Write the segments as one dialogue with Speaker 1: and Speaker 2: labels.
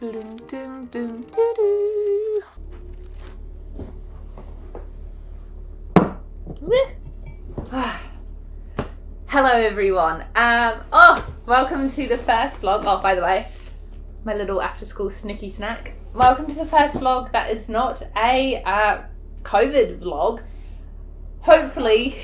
Speaker 1: Dun, dun, dun, dun, dun. Hello everyone. Welcome to the first vlog. Oh, by the way, my little after school snicky snack. Welcome to the first vlog that is not a COVID vlog. Hopefully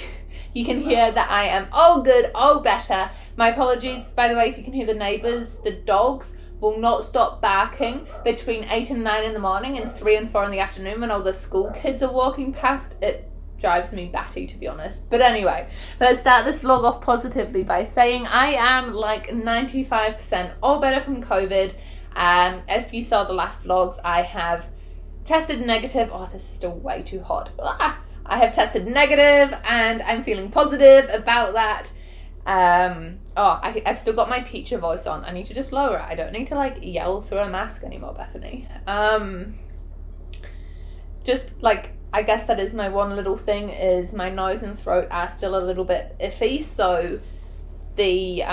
Speaker 1: you can hear that I am all good, all better. My apologies, by the way, if you can hear the neighbours. The dogs will not stop barking between 8 and 9 in the morning and 3 and 4 in the afternoon when all the school kids are walking past. It drives me batty, to be honest. But anyway, let's start this vlog off positively by saying I am like 95% all better from COVID. If you saw the last vlogs, I have tested negative. Oh, this is still way too hot. I have tested negative and I'm feeling positive about that. I've still got my teacher voice on. I need to just lower it. I don't need to like yell through a mask anymore, Bethany. Just like, I guess that is my one little thing, is my nose and throat are still a little bit iffy, so the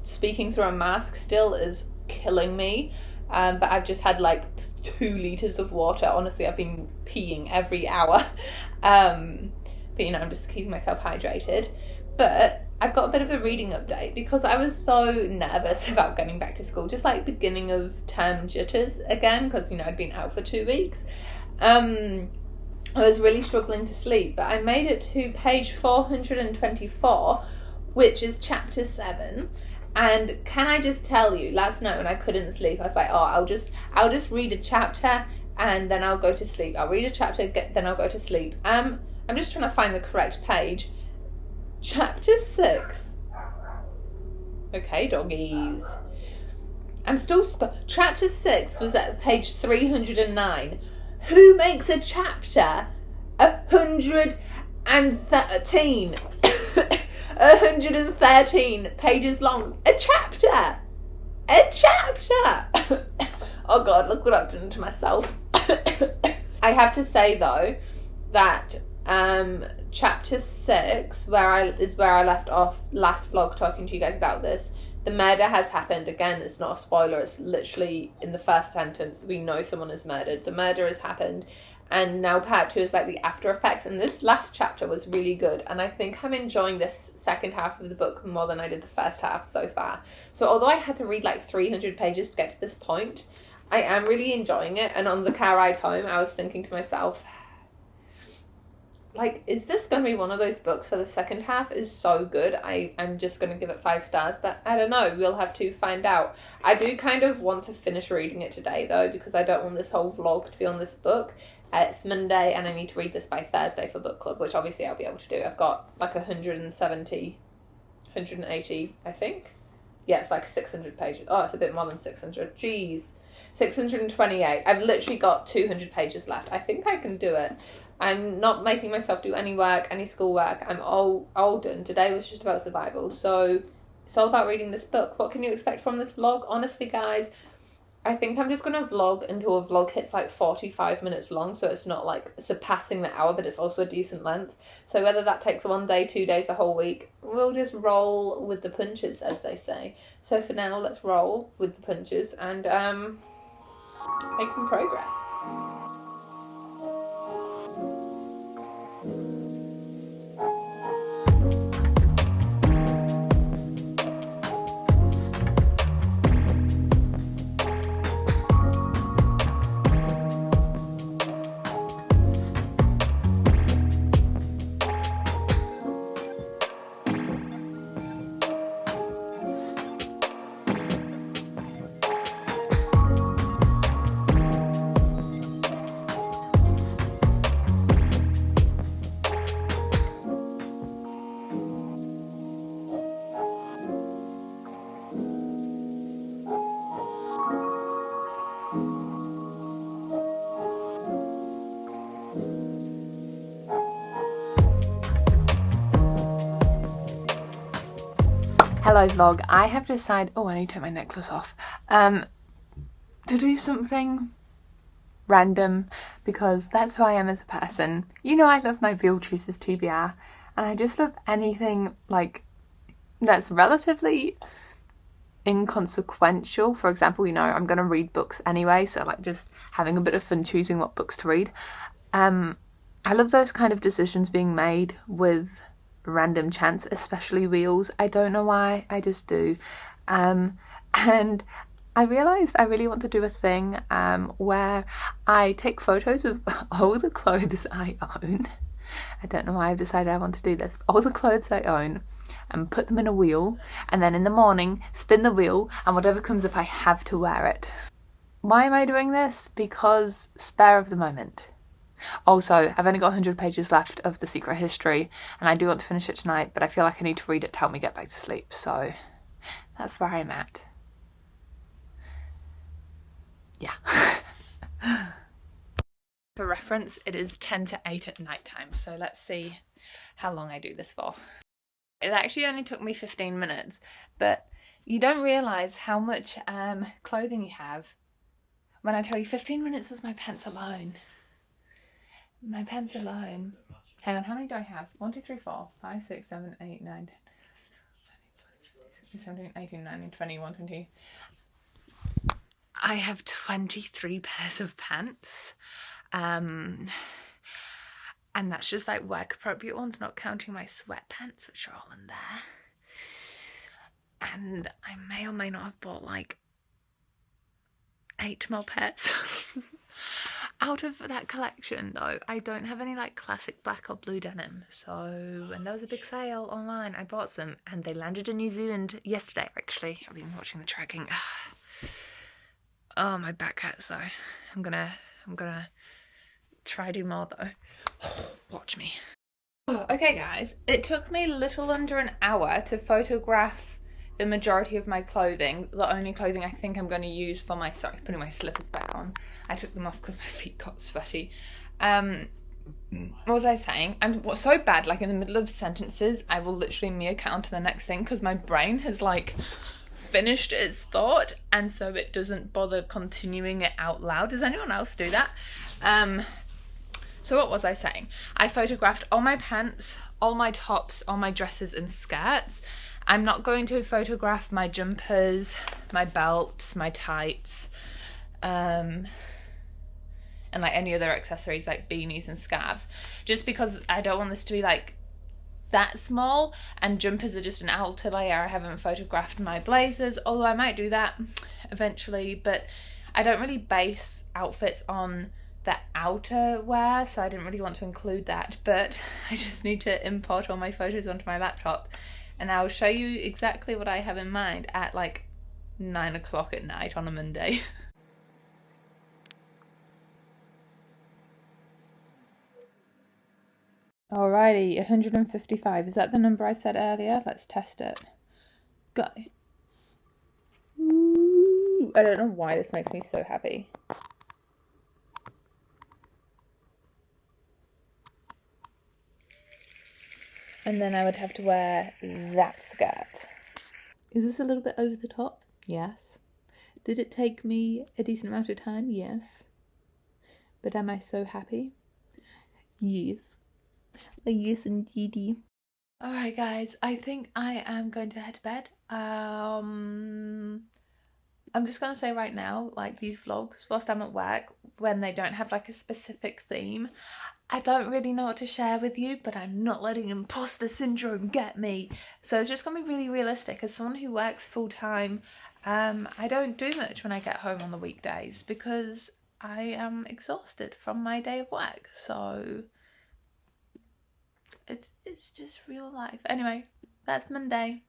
Speaker 1: speaking through a mask still is killing me. But I've just had like 2 liters of water. Honestly, I've been peeing every hour. But you know, I'm just keeping myself hydrated. But I've got a bit of a reading update because I was so nervous about getting back to school, just like beginning of term jitters again, because you know, I'd been out for 2 weeks. I was really struggling to sleep, but I made it to page 424, which is chapter 7. And can I just tell you, last night when I couldn't sleep, I was like, I'll just read a chapter and then I'll go to sleep. I'll read a chapter, then I'll go to sleep. I'm just trying to find the correct page. Chapter 6. Okay, doggies. I'm still chapter 6 was at page 309. Who makes a chapter 113? 113 pages long. A chapter. Oh God, look what I've done to myself. I have to say though that chapter 6, where I left off last vlog talking to you guys about this. The murder has happened. Again, it's not a spoiler, it's literally in the first sentence. We know someone is murdered. The murder has happened. And now part 2 is like the after effects. And this last chapter was really good. And I think I'm enjoying this second half of the book more than I did the first half so far. So although I had to read like 300 pages to get to this point, I am really enjoying it. And on the car ride home, I was thinking to myself, like, is this going to be one of those books where the second half is so good? I'm just going to give it 5 stars, but I don't know. We'll have to find out. I do kind of want to finish reading it today, though, because I don't want this whole vlog to be on this book. It's Monday, and I need to read this by Thursday for book club, which obviously I'll be able to do. I've got like 180, I think. Yeah, it's like 600 pages. Oh, it's a bit more than 600. Jeez. 628. I've literally got 200 pages left. I think I can do it. I'm not making myself do any work, any schoolwork. I'm all done. Today was just about survival. So it's all about reading this book. What can you expect from this vlog? Honestly, guys, I think I'm just going to vlog until a vlog hits like 45 minutes long. So it's not like surpassing the hour, but it's also a decent length. So whether that takes 1 day, 2 days, a whole week, we'll just roll with the punches, as they say. So for now, let's roll with the punches and make some progress. Hello vlog, I have decided, I need to take my necklace off, to do something random because that's who I am as a person. You know, I love my veal choosers TBR and I just love anything like that's relatively inconsequential. For example, you know, I'm going to read books anyway, so like just having a bit of fun choosing what books to read. I love those kind of decisions being made with random chance, especially reels. I don't know why, I just do. And I realised I really want to do a thing where I take photos of all the clothes I own. I don't know why I've decided I want to do this, but all the clothes I own, and put them in a wheel, and then in the morning spin the wheel, and whatever comes up I have to wear it. Why am I doing this? Because spare of the moment. Also, I've only got 100 pages left of The Secret History, and I do want to finish it tonight, but I feel like I need to read it to help me get back to sleep, so that's where I'm at. Yeah. For reference, it is 10 to 8 at night time, so let's see how long I do this for. It actually only took me 15 minutes, but you don't realise how much clothing you have when I tell you 15 minutes was my pants alone. My pants alone. Hang on, how many do I have? 1, 2, 3, 4, 5, 6, 7, 8, 9, 10, 16, 17, 18, 19, 20, 1, 20. I have 23 pairs of pants. And that's just like work appropriate ones, not counting my sweatpants, which are all in there. And I may or may not have bought like 8 more pairs. Out of that collection though, I don't have any like classic black or blue denim, so when there was a big sale online I bought some, and they landed in New Zealand yesterday actually. I've been watching the tracking. Oh, my back hurts though. I'm gonna try do more though. Watch me. Okay guys, it took me a little under an hour to photograph the majority of my clothing, the only clothing I think I'm going to use for my, sorry, putting my slippers back on. I took them off because my feet got sweaty. What was I saying? I'm so bad, like in the middle of sentences, I will literally meerkat on to the next thing because my brain has like finished its thought, and so it doesn't bother continuing it out loud. Does anyone else do that? So what was I saying? I photographed all my pants, all my tops, all my dresses and skirts. I'm not going to photograph my jumpers, my belts, my tights, and like any other accessories like beanies and scarves, just because I don't want this to be like that small, and jumpers are just an outer layer. I haven't photographed my blazers, although I might do that eventually, but I don't really base outfits on the outer wear, so I didn't really want to include that, but I just need to import all my photos onto my laptop, and I'll show you exactly what I have in mind at like 9 o'clock at night on a Monday. Alrighty, 155. Is that the number I said earlier? Let's test it. Go. Ooh, I don't know why this makes me so happy. And then I would have to wear that skirt. Is this a little bit over the top? Yes. Did it take me a decent amount of time? Yes. But am I so happy? Yes. Yes, indeedy. Alright guys, I think I am going to head to bed. I'm just gonna say right now, like these vlogs, whilst I'm at work, when they don't have like a specific theme, I don't really know what to share with you, but I'm not letting imposter syndrome get me. So it's just gonna be really realistic. As someone who works full time, I don't do much when I get home on the weekdays because I am exhausted from my day of work. So it's just real life. Anyway, that's Monday.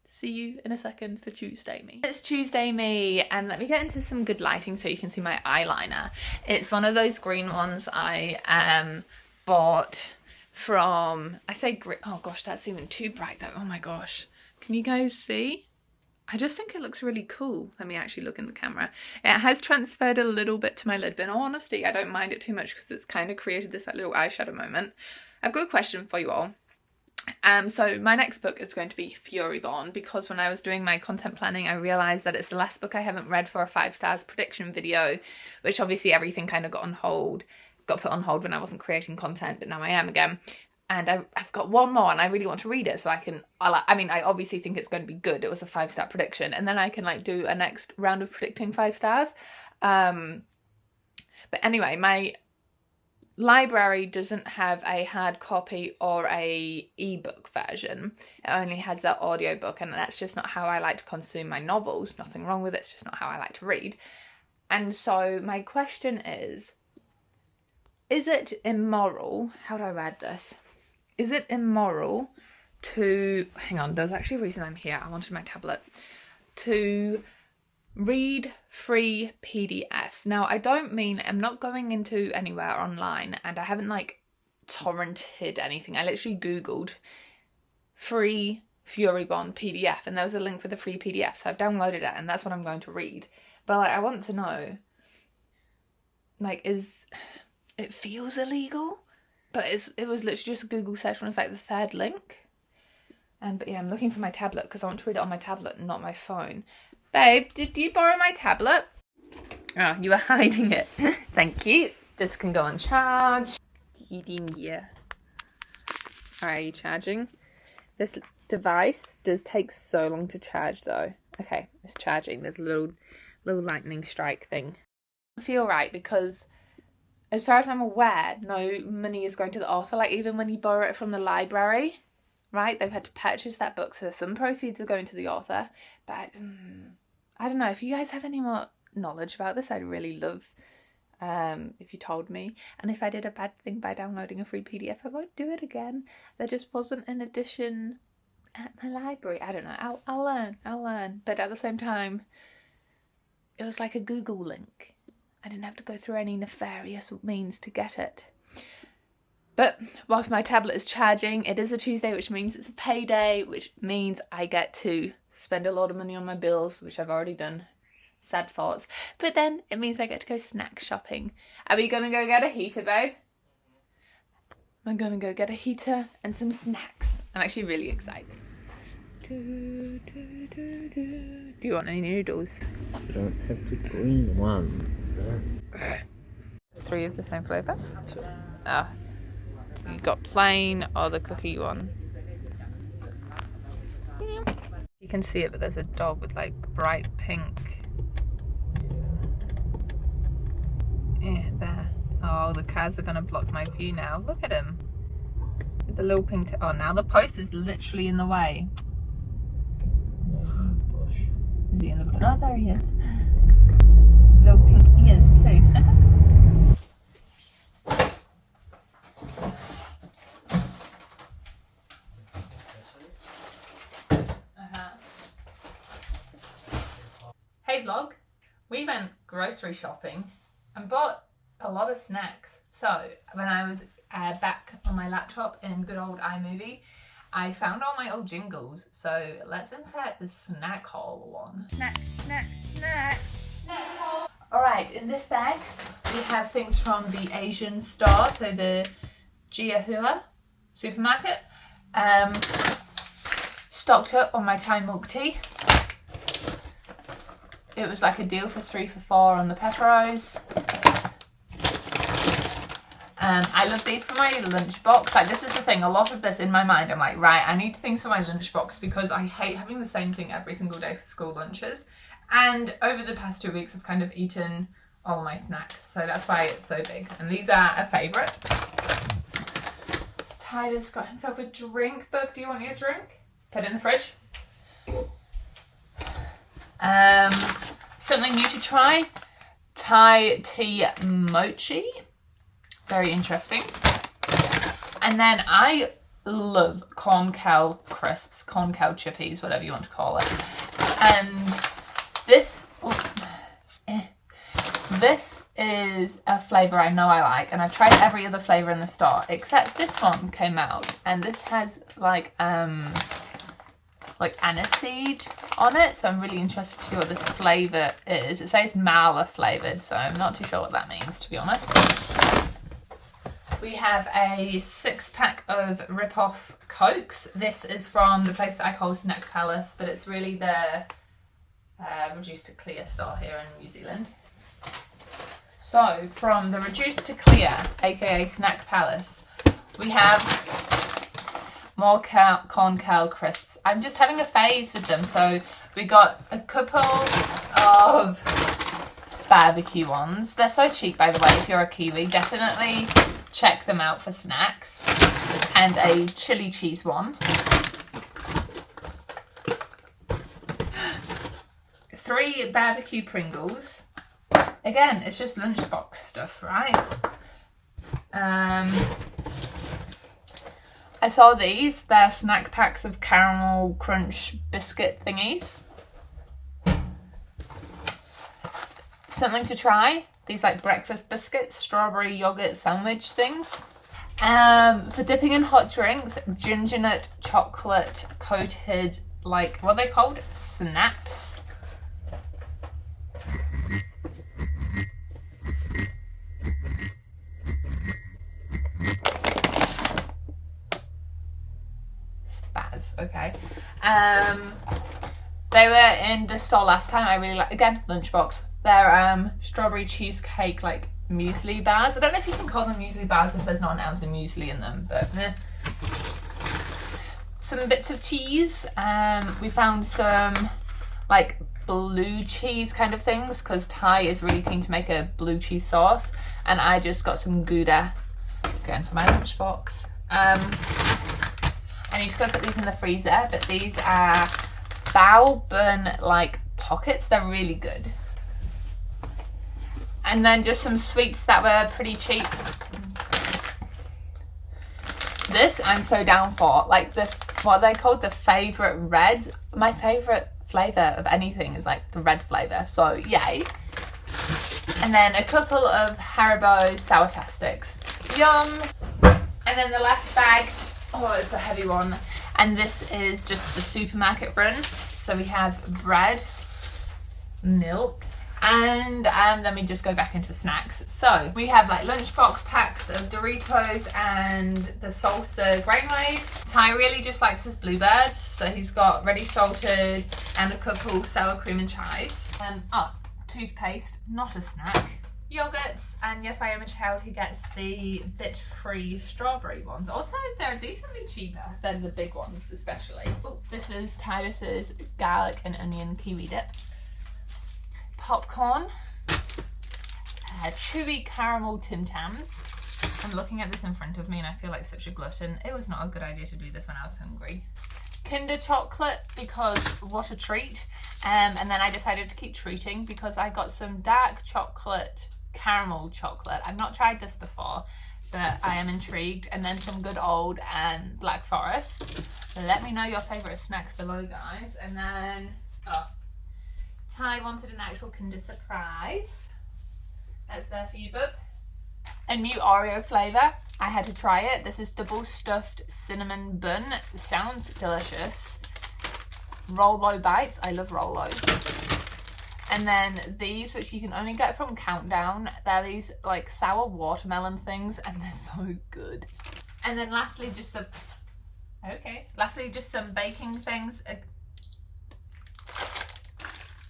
Speaker 1: See you in a second for Tuesday me. It's Tuesday me, and let me get into some good lighting so you can see my eyeliner. It's one of those green ones I bought from, I say green, oh gosh, that's even too bright though. Oh my gosh, can you guys see? I just think it looks really cool. Let me actually look in the camera. It has transferred a little bit to my lid, but in all honesty, I don't mind it too much because it's kind of created this like little eyeshadow moment. I've got a question for you all. So my next book is going to be Furyborn, because when I was doing my content planning I realised that it's the last book I haven't read for a 5 stars prediction video, which obviously everything kind of got put on hold when I wasn't creating content, but now I am again. and I've got one more and I really want to read it so I obviously think it's going to be good. It was a 5-star prediction, and then I can like do a next round of predicting 5 stars. But anyway, my library doesn't have a hard copy or a ebook version. It only has the audiobook, and that's just not how I like to consume my novels. Nothing wrong with it, it's just not how I like to read. And so my question is it immoral? How do I read this? Is it immoral to... Hang on, there's actually a reason I'm here. I wanted my tablet. To read free PDFs. Now, I don't mean... I'm not going into anywhere online, and I haven't, like, torrented anything. I literally Googled free Furybond PDF, and there was a link with a free PDF, so I've downloaded it, and that's what I'm going to read. But, like, I want to know, like, it feels illegal, but it was literally just a Google search when it's like the 3rd link. But yeah, I'm looking for my tablet because I want to read it on my tablet and not my phone. Babe, did you borrow my tablet? Oh, you were hiding it. Thank you. This can go on charge. Yeah. Alright, are you charging? This device does take so long to charge though. Okay, it's charging. There's a little lightning strike thing. I feel right because as far as I'm aware, no money is going to the author. Like, even when you borrow it from the library, right, they've had to purchase that book, so some proceeds are going to the author. But I don't know, if you guys have any more knowledge about this, I'd really love if you told me. And if I did a bad thing by downloading a free PDF, I won't do it again. There just wasn't an edition at my library. I don't know, I'll learn. But at the same time, it was like a Google link. I didn't have to go through any nefarious means to get it. But whilst my tablet is charging, it is a Tuesday, which means it's a payday, which means I get to spend a lot of money on my bills, which I've already done. Sad thoughts. But then it means I get to go snack shopping. Are we going to go get a heater, babe? I'm going to go get a heater and some snacks. I'm actually really excited. Do you want any noodles?
Speaker 2: You don't have the green ones.
Speaker 1: 3 of the same flavour? Oh. So you got plain or the cookie one? You can see it, but there's a dog with like bright pink. Yeah, there. Oh, the cars are going to block my view now. Look at him. With the little pink... Oh, now the post is literally in the way. Is he in the bush? Oh, there he is. Little pink ears too. Hey vlog, we went grocery shopping and bought a lot of snacks. So when I was back on my laptop in good old iMovie, I found all my old jingles, so let's insert the snack haul one. Snack haul. Alright, in this bag we have things from the Asian store, so the Jiahua supermarket. Stocked up on my Thai milk tea. It was like a deal for 3 for 4 on the pepperos. I love these for my lunchbox. Like, this is the thing, a lot of this in my mind, I'm like, right, I need things for my lunchbox because I hate having the same thing every single day for school lunches. And over the past 2 weeks, I've kind of eaten all my snacks, so that's why it's so big. And these are a favourite. Tyler's got himself a drink. Bug, do you want your drink? Put it in the fridge. Something new to try. Thai tea mochi. Very interesting. And then I love corn cow crisps, corn cow chippies, whatever you want to call it. And this is a flavour I know I like, and I've tried every other flavour in the store except this one came out, and this has like aniseed on it, so I'm really interested to see what this flavour is. It says mala flavoured, so I'm not too sure what that means, to be honest. We have a 6-pack of rip-off Cokes. This is from the place that I call Snack Palace, but it's really the reduced to clear store here in New Zealand. So from the reduced to clear, aka Snack Palace, we have More corn curl crisps. I'm just having a phase with them. So we got a couple of barbecue ones. They're so cheap, by the way. If you're a Kiwi, definitely check them out for snacks. And a chili cheese one. 3 barbecue Pringles. Again, it's just lunchbox stuff, right? I saw these. They're snack packs of caramel crunch biscuit thingies. Something to try. These like breakfast biscuits, strawberry yogurt sandwich things. For dipping in hot drinks, ginger nut chocolate coated, like, what are they called? Snaps. Okay. They were in the store last time. I really like, again, lunchbox. They're strawberry cheesecake like muesli bars. I don't know if you can call them muesli bars if there's not an ounce of muesli in them, but some bits of cheese. We found some like blue cheese kind of things because Ty is really keen to make a blue cheese sauce, and I just got some Gouda again for my lunchbox. I need to go put these in the freezer, but these are bao bun like pockets. They're really good. And then just some sweets that were pretty cheap. This I'm so down for. Like what are they called? The favourite reds. My favourite flavour of anything is like the red flavour. So yay. And then a couple of Haribo Sour-tastics. Yum. And then the last bag. Oh, it's the heavy one. And this is just the supermarket run. So we have bread, milk, and then we just go back into snacks. So we have like lunchbox packs of Doritos and the salsa grain waves. Ty really just likes his bluebirds. So he's got ready salted and a couple sour cream and chives. Toothpaste, not a snack. Yogurts, and yes, I am a child who gets the bit-free strawberry ones. Also, they're decently cheaper than the big ones, especially. Oh, this is Titus's garlic and onion kiwi dip. Popcorn. Chewy caramel Tim Tams. I'm looking at this in front of me and I feel like such a glutton. It was not a good idea to do this when I was hungry. Kinder chocolate, because what a treat. And then I decided to keep treating because I got some dark chocolate, caramel chocolate. I've not tried this before, but I am intrigued. And then some good old Black Forest. Let me know your favourite snack below, guys. And then, Ty wanted an actual Kinder Surprise. That's there for you, bub. A new Oreo flavour. I had to try it. This is double stuffed cinnamon bun. It sounds delicious. Rolo bites. I love Rolos. And then these, which you can only get from Countdown. They're these like sour watermelon things, and they're so good. And then lastly, just some baking things.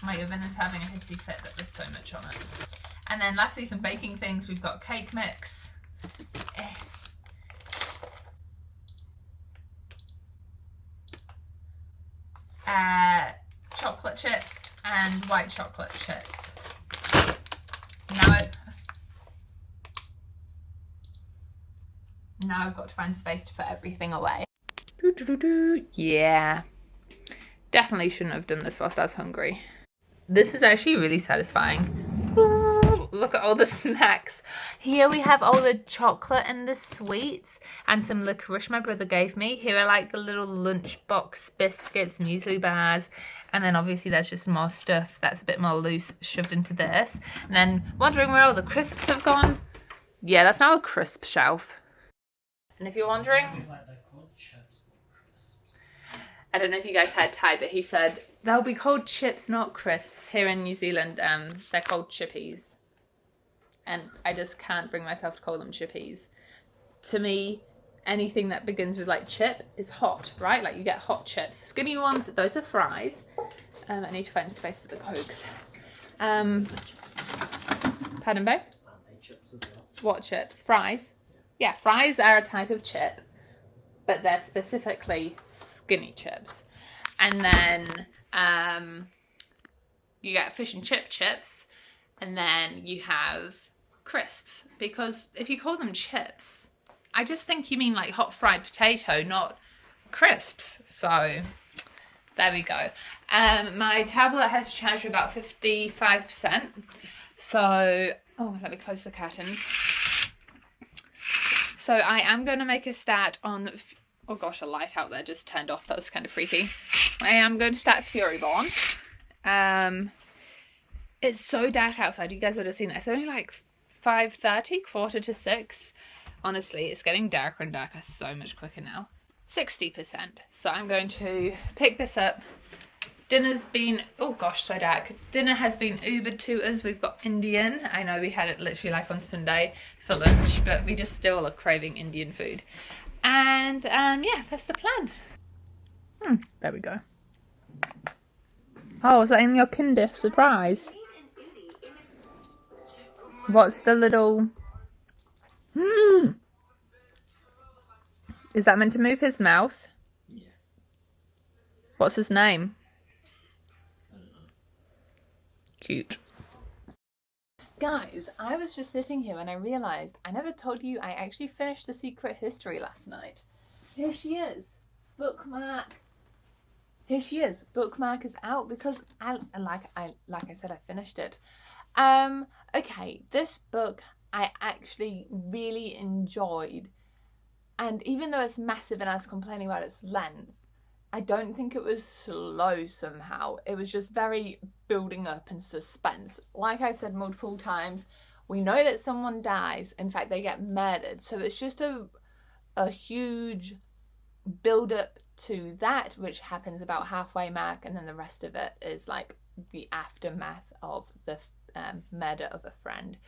Speaker 1: My oven is having a hissy fit that there's so much on it. And then lastly, some baking things. We've got cake mix. Chocolate chips and white chocolate chips. Now I've got to find space to put everything away. Yeah. Definitely shouldn't have done this whilst I was hungry. This is actually really satisfying. Look at all the snacks. Here we have all the chocolate and the sweets and some licorice my brother gave me. Here are like the little lunchbox biscuits, muesli bars, and then obviously there's just more stuff that's a bit more loose shoved into this. And then wondering where all the crisps have gone? Yeah, that's now a crisp shelf. And if you're wondering, I don't know if you guys heard Ty, but he said they'll be called chips, not crisps. Here in New Zealand, they're called chippies. And I just can't bring myself to call them chippies. To me, anything that begins with like chip is hot, right? Like you get hot chips. Skinny ones, those are fries. I need to find space for the Cokes. Pardon, babe?
Speaker 2: Chips as well.
Speaker 1: What chips? Fries? Yeah, fries are a type of chip. but they're specifically skinny chips. And then you get fish and chip chips, and then you have crisps. Because if you call them chips, I just think you mean like hot fried potato, not crisps. So there we go. My tablet has charged about 55%. So, oh, let me close the curtains. So I am going to make a stat on, oh gosh, a light out there just turned off. That was kind of freaky. I am going to start Furyborn. It's so dark outside. You guys would have seen it. It's only like 5:30, 5:45. Honestly, it's getting darker and darker so much quicker now. 60%. So I'm going to pick this up. Dinner's been, oh gosh, so dark. Dinner has been Ubered to us. We've got Indian. I know we had it literally like on Sunday for lunch, but we just still are craving Indian food. And yeah, that's the plan. There we go. Oh, is that in your Kinder Surprise? What's the little... Is that meant to move his mouth?
Speaker 2: Yeah.
Speaker 1: What's his name?
Speaker 2: I don't know.
Speaker 1: Cute. Guys, I was just sitting here and I realised I never told you I actually finished The Secret History last night. Here she is. Bookmark. Here she is. Bookmark is out because like I said, I finished it. Okay, this book I actually really enjoyed. And even though it's massive and I was complaining about its length, I don't think it was slow somehow. It was just very building up and suspense. Like I've said multiple times, we know that someone dies. In fact, they get murdered. So it's just a huge build up to that, which happens about halfway mark. And then the rest of it is like the aftermath of the murder of a friend.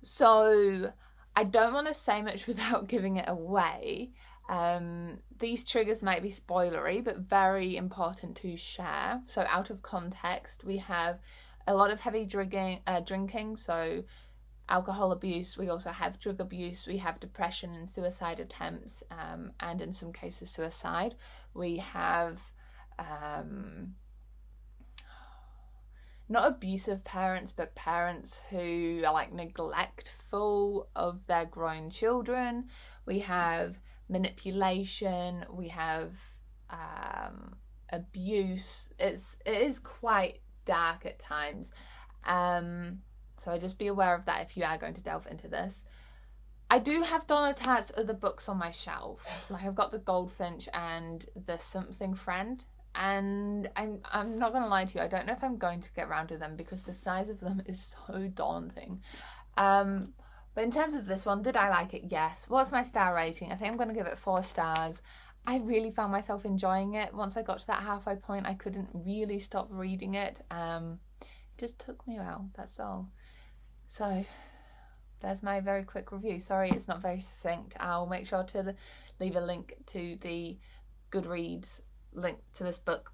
Speaker 1: So I don't want to say much without giving it away. These triggers might be spoilery, but very important to share. So out of context, we have a lot of heavy drinking, so alcohol abuse. We also have drug abuse. We have depression and suicide attempts, and in some cases suicide. We have not abusive parents, but parents who are like neglectful of their grown children. We have manipulation. We have abuse. It is quite dark at times. So just be aware of that if you are going to delve into this. I do have Donna Tartt's other books on my shelf. Like I've got The Goldfinch and The Something Friend. And I'm not going to lie to you, I don't know if I'm going to get around to them because the size of them is so daunting. But in terms of this one, did I like it? Yes. What's my star rating? I think I'm going to give it 4 stars. I really found myself enjoying it. Once I got to that halfway point, I couldn't really stop reading it. It just took me a while, that's all. So there's my very quick review. Sorry, it's not very succinct. I'll make sure to leave a link to the Goodreads link to this book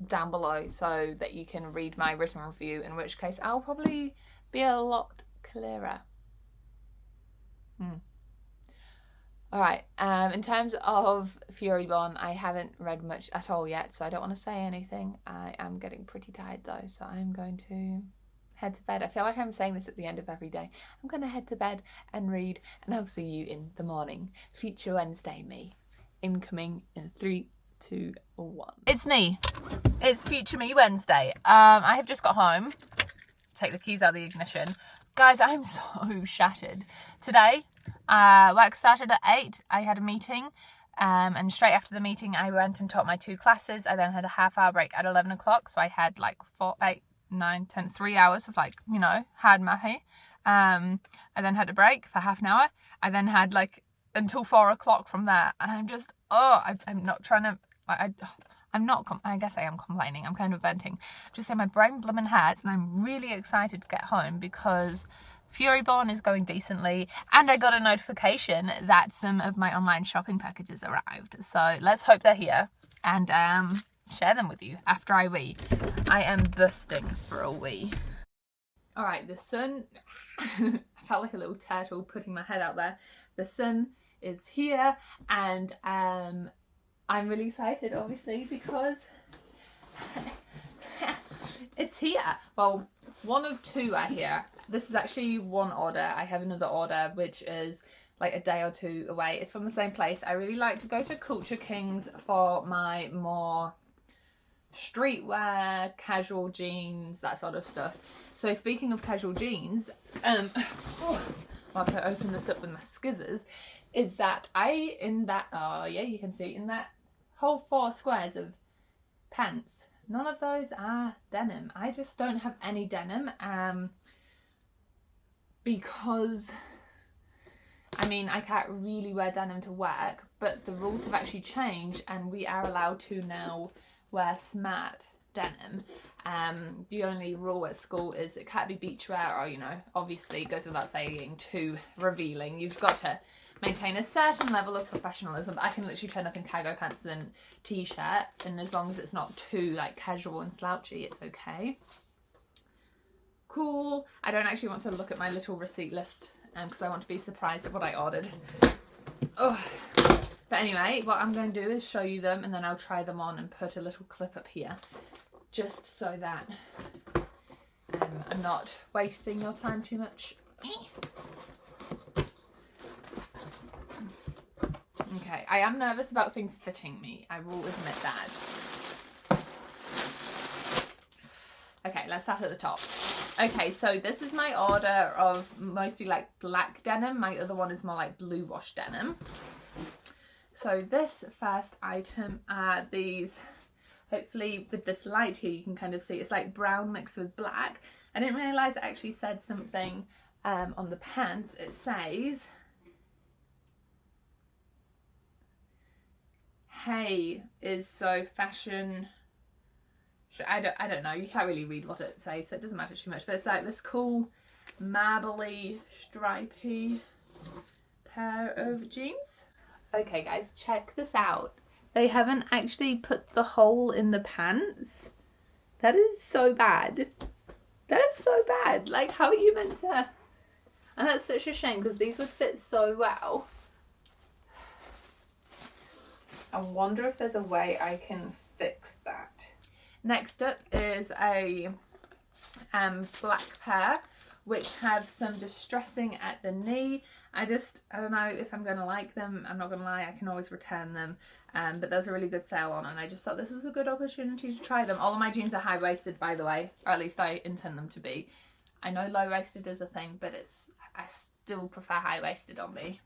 Speaker 1: down below so that you can read my written review, in which case I'll probably be a lot clearer. Alright, in terms of Furyborn, I haven't read much at all yet, so I don't want to say anything. I am getting pretty tired though, so I'm going to head to bed. I feel like I'm saying this at the end of every day. I'm going to head to bed and read, and I'll see you in the morning. Future Wednesday me. Incoming in 3, 2, 1. It's me. It's Future Me Wednesday. I have just got home. Take the keys out of the ignition. Guys, I'm so shattered. Today, work started at 8. I had a meeting. And straight after the meeting, I went and taught my 2 classes. I then had a half-hour break at 11 o'clock. So I had like 4, 8, 9, 10, 3 hours of like, you know, hard mahi. I then had a break for half an hour. I then had like until 4 o'clock from there. And I'm just, I'm not trying to, I'm not, I guess I am complaining. I'm kind of venting. Just saying my brain blooming hurts and I'm really excited to get home because Furyborn is going decently and I got a notification that some of my online shopping packages arrived. So let's hope they're here and share them with you after I wee. I am busting for a wee. Alright, the sun, I felt like a little turtle putting my head out there. The sun is here, and I'm really excited, obviously, because it's here. Well, one of two are here. This is actually one order. I have another order which is like a day or two away. It's from the same place. I really like to go to Culture Kings for my more streetwear, casual jeans, that sort of stuff. So speaking of casual jeans, whilst I open this up with my skizzers, is that you can see in that whole 4 squares of pants, none of those are denim. I just don't have any denim, because I mean, I can't really wear denim to work, but the rules have actually changed and we are allowed to now wear smart denim. The only rule at school is it can't be beachwear, or, you know, obviously it goes without saying, too revealing. You've got to maintain a certain level of professionalism. I can literally turn up in cargo pants and t-shirt, and as long as it's not too like casual and slouchy, it's okay. Cool. I don't actually want to look at my little receipt list because I want to be surprised at what I ordered. Oh. But anyway, what I'm going to do is show you them, and then I'll try them on and put a little clip up here, just so that I'm not wasting your time too much. Okay, I am nervous about things fitting me. I will admit that. Okay, let's start at the top. Okay, so this is my order of mostly like black denim. My other one is more like blue wash denim. So this first item are these, hopefully with this light here you can kind of see, it's like brown mixed with black. I didn't realise it actually said something on the pants. It says, "Hey is so fashion." I don't know, you can't really read what it says, so it doesn't matter too much, but it's like this cool marbly stripy pair of jeans. Okay guys, check this out. They haven't actually put the hole in the pants. That is so bad. That is so bad. Like, how are you meant to? And that's such a shame because these would fit so well. I wonder if there's a way I can fix that. Next up is a black pair which have some distressing at the knee. I don't know if I'm going to like them. I'm not going to lie, I can always return them. But there's a really good sale on, and I just thought this was a good opportunity to try them. All of my jeans are high-waisted, by the way, or at least I intend them to be. I know low-waisted is a thing, but I still prefer high-waisted on me.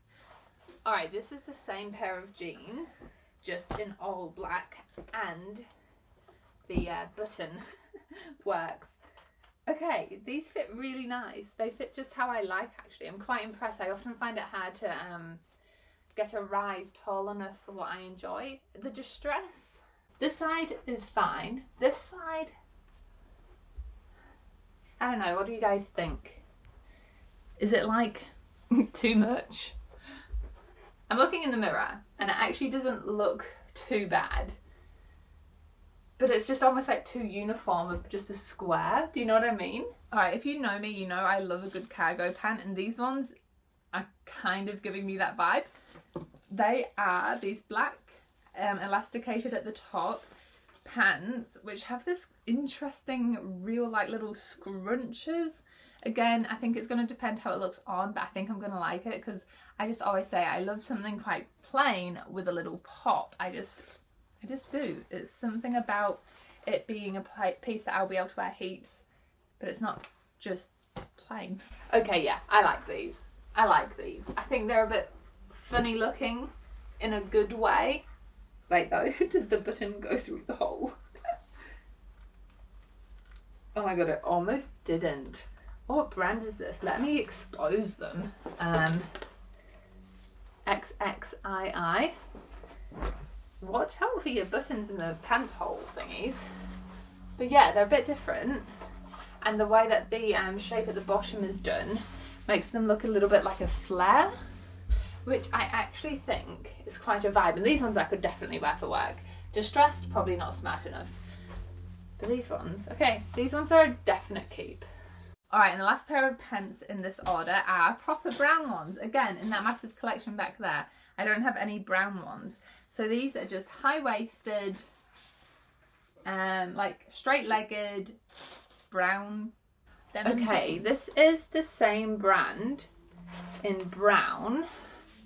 Speaker 1: Alright, this is the same pair of jeans, just in all black, and the button works. Okay, these fit really nice. They fit just how I like, actually. I'm quite impressed. I often find it hard to get a rise tall enough for what I enjoy. The distress, this side is fine. This side, I don't know, what do you guys think? Is it like too much? I'm looking in the mirror and it actually doesn't look too bad. But it's just almost like too uniform of just a square. Do you know what I mean? Alright, if you know me, you know I love a good cargo pant, and these ones are kind of giving me that vibe. They are these black elasticated at the top pants which have this interesting real like little scrunches. Again, I think it's going to depend how it looks on, but I think I'm going to like it because I just always say I love something quite plain with a little pop. I just do. It's something about it being a piece that I'll be able to wear heaps, but it's not just plain. Okay, yeah, I like these. I like these. I think they're a bit funny looking in a good way. Wait though, does the button go through the hole? Oh my god, it almost didn't. What brand is this? Let me expose them. XXII. Watch out for your buttons in the pant hole thingies. But yeah, they're a bit different. And the way that the shape at the bottom is done makes them look a little bit like a flare, which I actually think is quite a vibe. And these ones I could definitely wear for work. Distressed, probably not smart enough. But these ones, okay, these ones are a definite keep. Alright, and the last pair of pants in this order are proper brown ones. Again, in that massive collection back there. I don't have any brown ones. So these are just high-waisted, like straight-legged brown. Okay, this is the same brand in brown.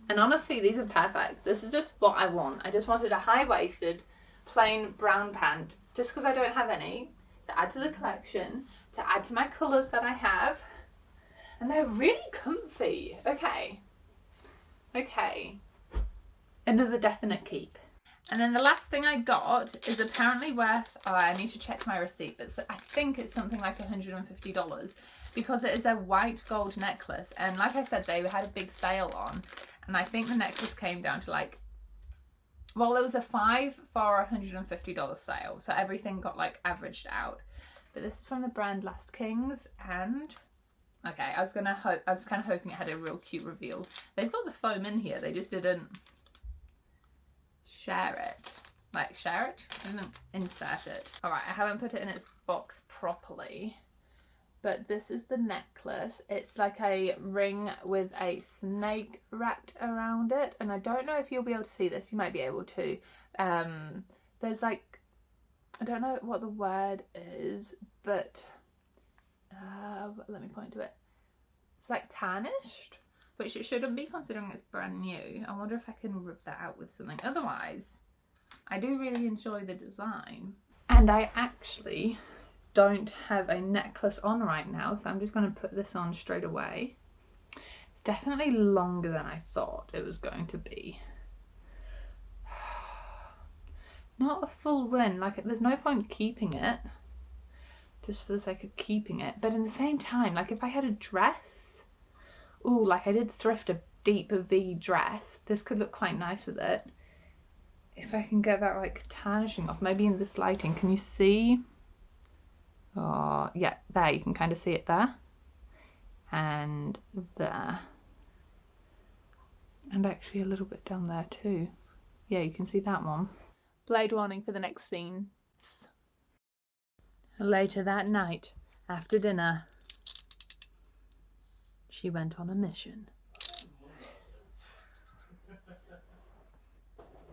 Speaker 1: And honestly, these are perfect. This is just what I want. I just wanted a high-waisted, plain brown pant, just because I don't have any, to add to the collection, to add to my colours that I have. And they're really comfy. Okay. Another definite keep. And then the last thing I got is apparently worth, I need to check my receipt, but I think it's something like $150 because it is a white gold necklace. And like I said, they had a big sale on. And I think the necklace came down to like, well, it was a $5 for $150 sale. So everything got like averaged out. But this is from the brand Last Kings. And okay, I was kind of hoping it had a real cute reveal. They've got the foam in here. They just didn't share it. Like, share it? I didn't insert it. Alright, I haven't put it in its box properly. But this is the necklace. It's like a ring with a snake wrapped around it. And I don't know if you'll be able to see this. You might be able to. There's like, I don't know what the word is, but let me point to it. It's like tarnished, which it shouldn't be considering it's brand new. I wonder if I can rip that out with something. Otherwise, I do really enjoy the design. And I actually don't have a necklace on right now, so I'm just going to put this on straight away. It's definitely longer than I thought it was going to be. Not a full win. Like, there's no point keeping it just for the sake of keeping it. But in the same time, like if I had a dress, ooh, like I did thrift a deep V dress. This could look quite nice with it. If I can get that like tarnishing off, maybe in this lighting, can you see? Oh, yeah, there, you can kind of see it there. And there. And actually a little bit down there too. Yeah, you can see that one. Blade warning for the next scene. Later that night, after dinner, she went on a mission.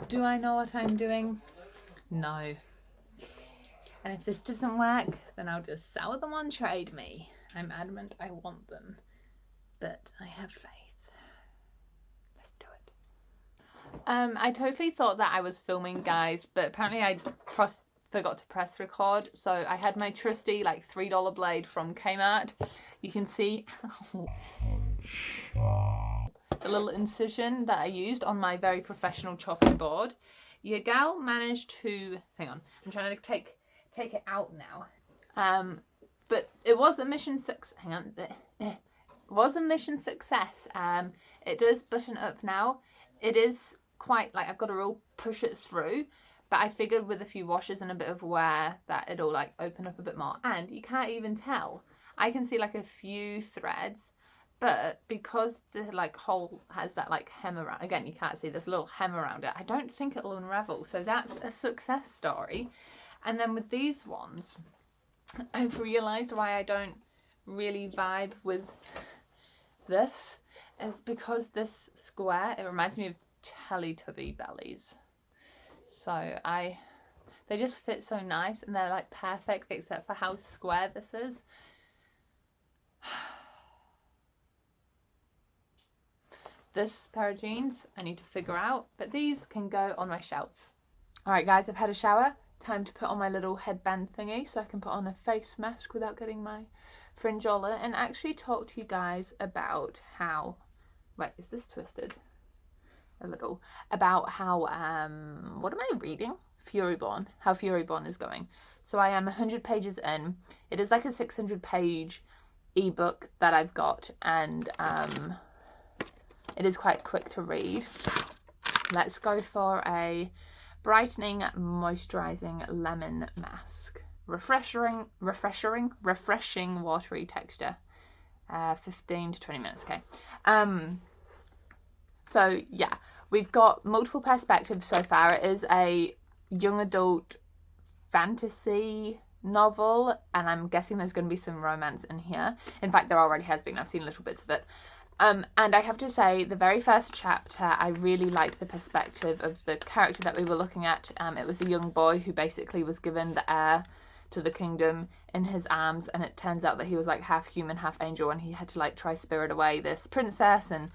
Speaker 1: Do I know what I'm doing? No. And if this doesn't work, then I'll just sell them on Trade Me. I'm adamant I want them, but I have faith. Let's do it. I totally thought that I was filming, guys, but apparently I forgot to press record. So I had my trusty like $3 blade from Kmart. You can see the little incision that I used on my very professional chopping board. Your gal managed to, hang on, I'm trying to take it out now. But it was a mission success. Hang on, it was a mission success. It does button up now. It is quite like I've got to real push it through. But I figured with a few washes and a bit of wear that it'll like open up a bit more. And you can't even tell. I can see like a few threads, but because the like hole has that like hem around, again, you can't see this little hem around it, I don't think it'll unravel. So that's a success story. And then with these ones, I've realised why I don't really vibe with this is because this square, it reminds me of Teletubby bellies. So they just fit so nice and they're like perfect except for how square this is. This pair of jeans I need to figure out, but these can go on my shelves. Alright guys, I've had a shower. Time to put on my little headband thingy so I can put on a face mask without getting my fringe all in and actually talk to you guys about how, wait, is this twisted? A little about how what am I reading? Furyborn, how Furyborn is going. So I am 100 pages in. It is like a 600-page ebook that I've got, and it is quite quick to read. Let's go for a brightening, moisturizing lemon mask. Refreshing, watery texture. 15 to 20 minutes. Okay. So yeah, we've got multiple perspectives so far. It is a young adult fantasy novel, and I'm guessing there's going to be some romance in here. In fact, there already has been. I've seen little bits of it. And I have to say, the very first chapter, I really liked the perspective of the character that we were looking at. It was a young boy who basically was given the heir to the kingdom in his arms, and it turns out that he was like half human, half angel, and he had to like try spirit away this princess, and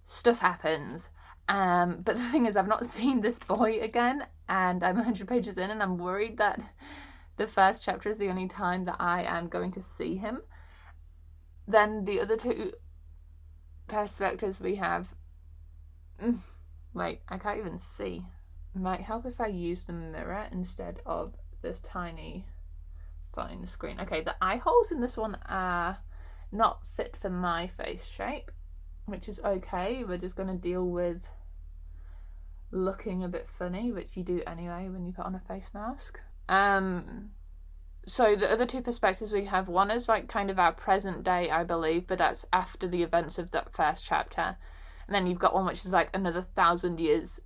Speaker 1: stuff happens. But the thing is, I've not seen this boy again, and I'm 100 pages in, and I'm worried that the first chapter is the only time that I am going to see him. Then the other two perspectives we have... Wait, I can't even see. It might help if I use the mirror instead of this tiny phone screen. Okay, the eye holes in this one are not fit for my face shape, which is okay. We're just going to deal with looking a bit funny, which you do anyway when you put on a face mask. So the other two perspectives we have, one is like kind of our present day, I believe, but that's after the events of that first chapter. And then you've got one which is like another 1,000 years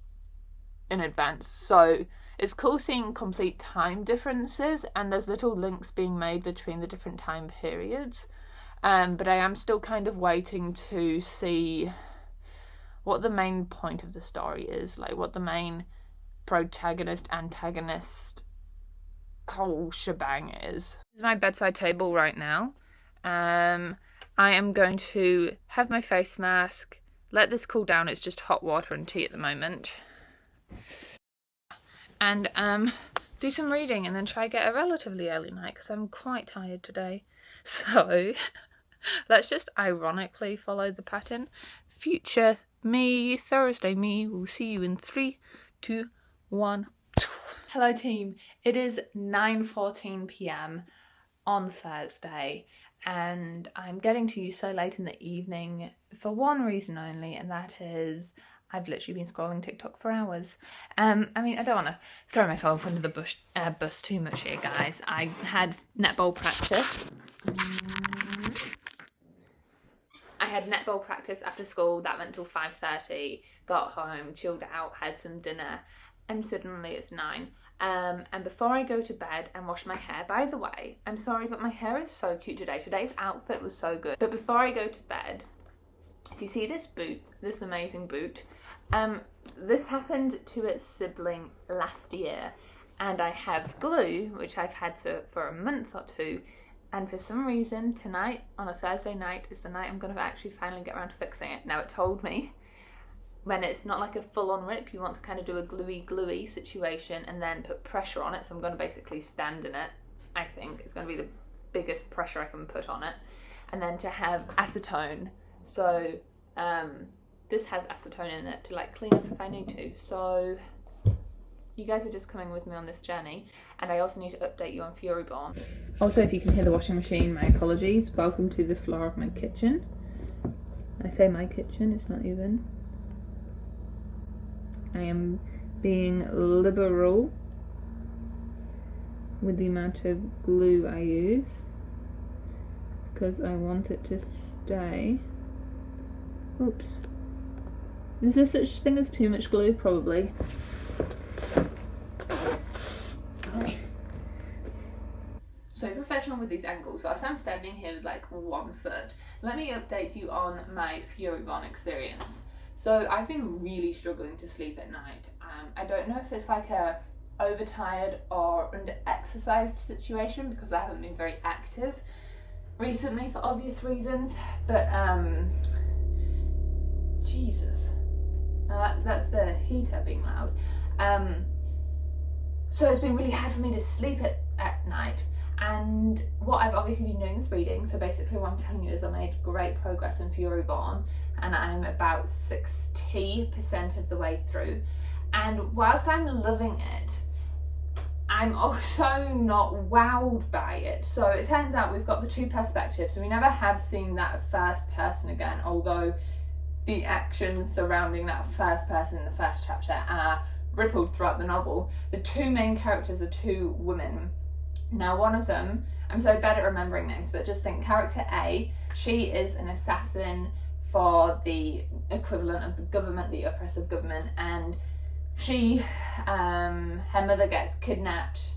Speaker 1: in advance. So it's cool seeing complete time differences, and there's little links being made between the different time periods. But I am still kind of waiting to see what the main point of the story is, like what the main protagonist, antagonist, whole shebang is. This is my bedside table right now. I am going to have my face mask, let this cool down. It's just hot water and tea at the moment. And do some reading and then try to get a relatively early night because I'm quite tired today. So let's just ironically follow the pattern. Future me, Thursday me, we'll see you in 3, 2, 1. Hello team, it is 9:14 p.m. on Thursday, and I'm getting to you so late in the evening for one reason only, and that is I've literally been scrolling TikTok for hours. I mean, I don't want to throw myself under the bus too much here, guys. I had netball practice. After school. That went till 5:30. Got home, chilled out, had some dinner, and suddenly it's 9. And before I go to bed and wash my hair, by the way, I'm sorry, but my hair is so cute today. Today's outfit was so good. But before I go to bed, do you see this boot? This amazing boot? This happened to its sibling last year, and I have glue, which I've had for a month or two, and for some reason tonight, on a Thursday night, is the night I'm going to actually finally get around to fixing it. Now, it told me when it's not like a full-on rip, you want to kind of do a gluey situation and then put pressure on it. So I'm going to basically stand in it. I think it's going to be the biggest pressure I can put on it, and then to have acetone. So this has acetone in it to like clean up if I need to. So you guys are just coming with me on this journey, and I also need to update you on Furyborn. Also, if you can hear the washing machine, my apologies. Welcome to the floor of my kitchen. I say my kitchen, it's not even. I am being liberal with the amount of glue I use because I want it to stay. Oops. Is there such thing as too much glue? Probably. So professional with these angles. Whilst I'm standing here with like 1 foot, let me update you on my Furyborn experience. So I've been really struggling to sleep at night. I don't know if it's like a overtired or under-exercised situation because I haven't been very active recently for obvious reasons, but Jesus. Now that's the heater being loud. So it's been really hard for me to sleep at night. And what I've obviously been doing is reading. So basically what I'm telling you is I made great progress in Furyborn, and I'm about 60% of the way through. And whilst I'm loving it, I'm also not wowed by it. So it turns out we've got the two perspectives. So we never have seen that first person again, although the actions surrounding that first person in the first chapter are rippled throughout the novel. The two main characters are two women. Now, one of them, I'm so bad at remembering names, but just think character A, she is an assassin for the equivalent of the government, the oppressive government, and she, her mother gets kidnapped.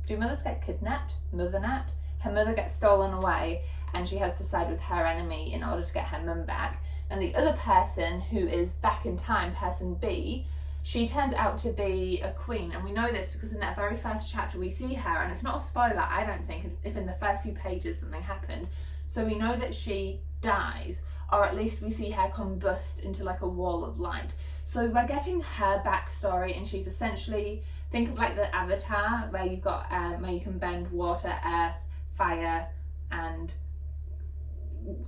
Speaker 1: Do mothers get kidnapped? Mother-napped?
Speaker 3: her mother gets stolen away and she has to side with her enemy in order to get her mum back. And the other person, who is back in time, person B, she turns out to be a queen. And we know this because in that very first chapter we see her, and it's not a spoiler, I don't think, if in the first few pages something happened. So we know that she dies, or at least we see her combust into like a wall of light. So we're getting her backstory, and she's essentially, think of like the Avatar, where you've got where you can bend water, earth, fire, and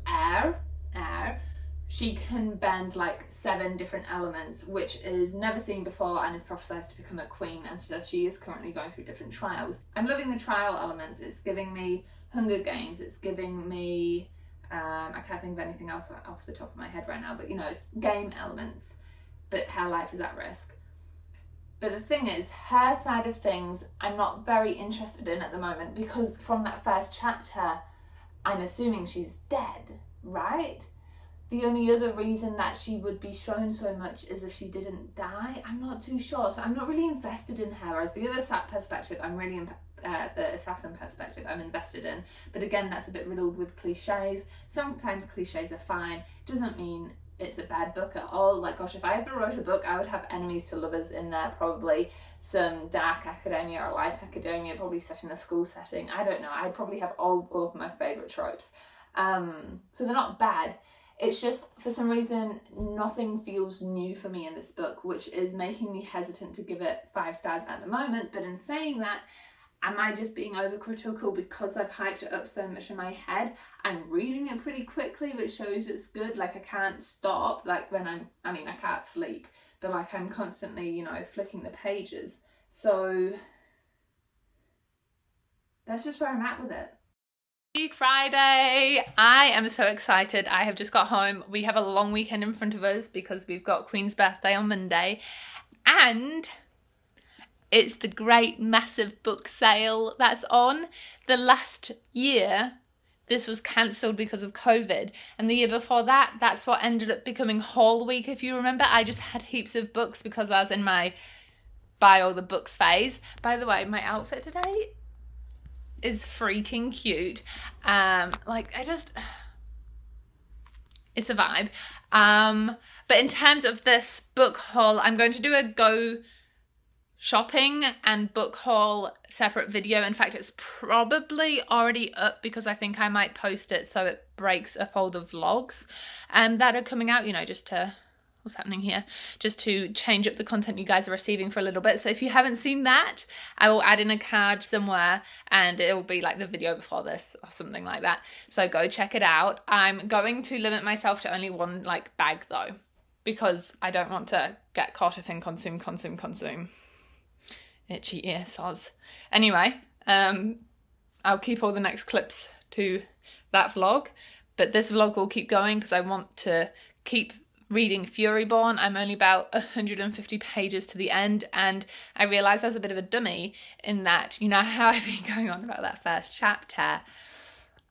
Speaker 3: air. She can bend like 7 different elements, which is never seen before and is prophesied to become a queen, and so she is currently going through different trials. I'm loving the trial elements. It's giving me Hunger Games, it's giving me I can't think of anything else off the top of my head right now, but you know, it's game elements, but her life is at risk. But the thing is, her side of things I'm not very interested in at the moment, because from that first chapter I'm assuming she's dead, right? The only other reason that she would be shown so much is if she didn't die. I'm not too sure, so I'm not really invested in her. As the other perspective, I'm really the assassin perspective I'm invested in. But again, that's a bit riddled with cliches. Sometimes cliches are fine. Doesn't mean it's a bad book at all. Like, gosh, if I ever wrote a book, I would have enemies to lovers in there, probably some dark academia or light academia, probably set in a school setting. I don't know. I'd probably have all of my favourite tropes. So they're not bad. It's just, for some reason, nothing feels new for me in this book, which is making me hesitant to give it 5 stars at the moment. But in saying that, am I just being overcritical because I've hyped it up so much in my head? I'm reading it pretty quickly, which shows it's good. Like, I can't stop, like when I can't sleep, but like I'm constantly, you know, flicking the pages. So that's just where I'm at with it.
Speaker 1: Friday. I am so excited. I have just got home. We have a long weekend in front of us because we've got Queen's birthday on Monday, and it's the great massive book sale that's on. The last year this was cancelled because of COVID, and the year before that, that's what ended up becoming haul week. If you remember, I just had heaps of books because I was in my buy all the books phase. By the way, my outfit today is freaking cute. It's a vibe. But in terms of this book haul, I'm going to do a go shopping and book haul separate video. In fact, it's probably already up because I think I might post it so it breaks up all the vlogs that are coming out, you know, just to, what's happening here, just to change up the content you guys are receiving for a little bit. So if you haven't seen that, I will add in a card somewhere and it will be like the video before this or something like that. So go check it out. I'm going to limit myself to only one like bag though, because I don't want to get caught up in consume. Itchy ear soz. Anyway, I'll keep all the next clips to that vlog, but this vlog will keep going because I want to keep reading Furyborn. I'm only about 150 pages to the end, and I realise I was a bit of a dummy in that, you know how I've been going on about that first chapter,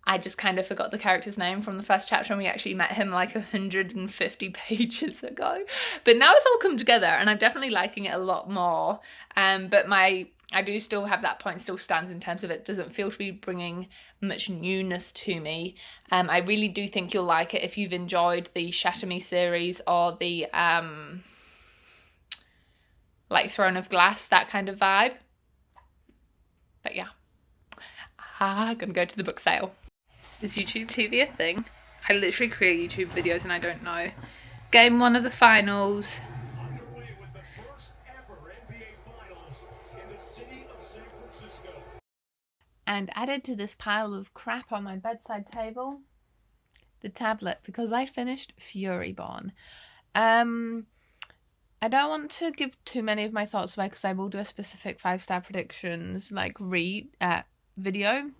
Speaker 1: I just kind of forgot the character's name from the first chapter, and we actually met him like 150 pages ago. But now it's all come together and I'm definitely liking it a lot more. But I do still have that point still stands in terms of it doesn't feel to be bringing much newness to me. I really do think you'll like it if you've enjoyed the Shatter Me series or the like Throne of Glass, that kind of vibe. But yeah, I'm gonna go to the book sale. Is YouTube TV a thing? I literally create YouTube videos and I don't know. Game 1 of the finals. And added to this pile of crap on my bedside table, the tablet, because I finished Furyborn. I don't want to give too many of my thoughts away because I will do a specific 5-star predictions like video.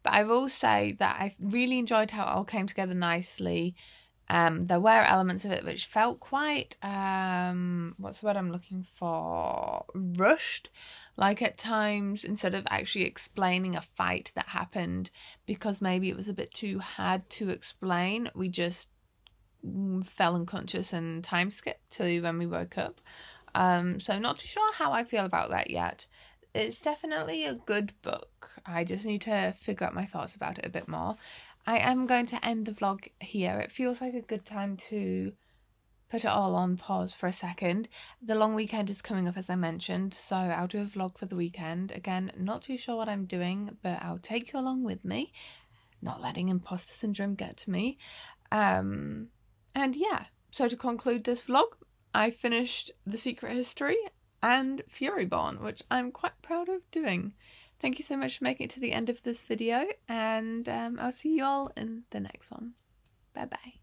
Speaker 1: But I will say that I really enjoyed how it all came together nicely. There were elements of it which felt quite, what's the word I'm looking for? Rushed. Like at times, instead of actually explaining a fight that happened, because maybe it was a bit too hard to explain, we just fell unconscious and time skipped to when we woke up. So not too sure how I feel about that yet. It's definitely a good book. I just need to figure out my thoughts about it a bit more. I am going to end the vlog here. It feels like a good time to put it all on pause for a second. The long weekend is coming up, as I mentioned, so I'll do a vlog for the weekend. Again, not too sure what I'm doing, but I'll take you along with me, not letting imposter syndrome get to me. And yeah, so to conclude this vlog, I finished The Secret History and Furyborn, which I'm quite proud of doing. Thank you so much for making it to the end of this video, and I'll see you all in the next one. Bye bye.